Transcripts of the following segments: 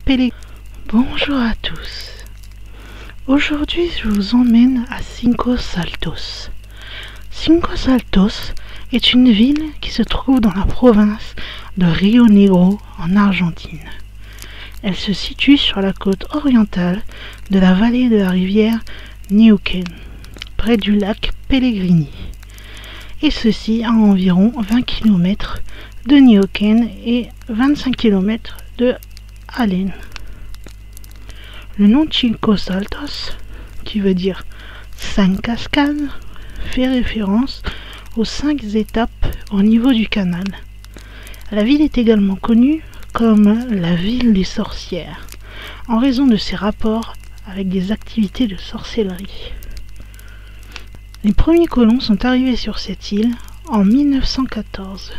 Pellegrini. Bonjour à tous. Aujourd'hui, je vous emmène à Cinco Saltos. Cinco Saltos est une ville qui se trouve dans la province de Rio Negro en Argentine. Elle se situe sur la côte orientale de la vallée de la rivière Neuquén, près du lac Pellegrini. Et ceci à environ 20 km de Neuquén et 25 km de Allen. Le nom Cinco Saltos, qui veut dire 5 cascades, fait référence aux 5 étapes au niveau du canal. La ville est également connue comme la ville des sorcières, en raison de ses rapports avec des activités de sorcellerie. Les premiers colons sont arrivés sur cette île en 1914.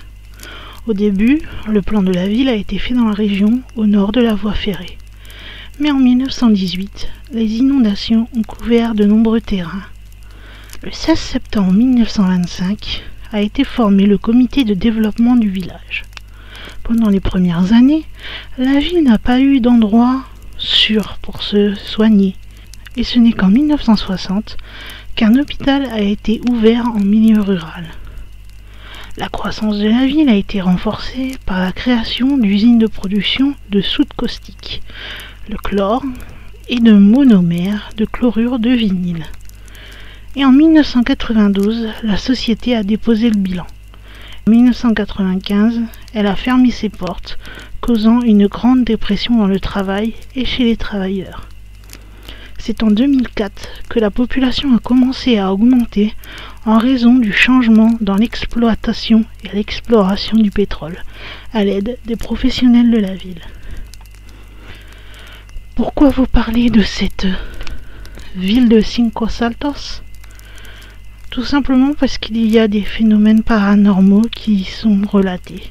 Au début, le plan de la ville a été fait dans la région au nord de la voie ferrée. Mais en 1918, les inondations ont couvert de nombreux terrains. Le 16 septembre 1925 a été formé le comité de développement du village. Pendant les premières années, la ville n'a pas eu d'endroit sûr pour se soigner. Et ce n'est qu'en 1960 qu'un hôpital a été ouvert en milieu rural. La croissance de la ville a été renforcée par la création d'usines de production de soude caustique, le chlore et de monomères de chlorure de vinyle. Et en 1992, la société a déposé le bilan. En 1995, elle a fermé ses portes, causant une grande dépression dans le travail et chez les travailleurs. C'est en 2004 que la population a commencé à augmenter en raison du changement dans l'exploitation et l'exploration du pétrole, à l'aide des professionnels de la ville. Pourquoi vous parler de cette ville de Cinco Saltos ? Tout simplement parce qu'il y a des phénomènes paranormaux qui y sont relatés.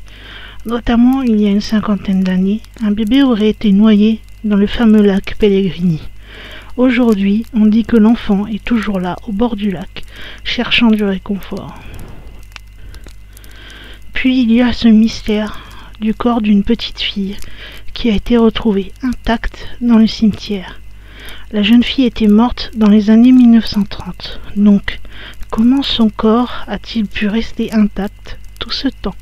Notamment, il y a une 50aine d'années, un bébé aurait été noyé dans le fameux lac Pellegrini. Aujourd'hui, on dit que l'enfant est toujours là, au bord du lac, cherchant du réconfort. Puis il y a ce mystère du corps d'une petite fille qui a été retrouvée intacte dans le cimetière. La jeune fille était morte dans les années 1930. Donc, comment son corps a-t-il pu rester intact tout ce temps ?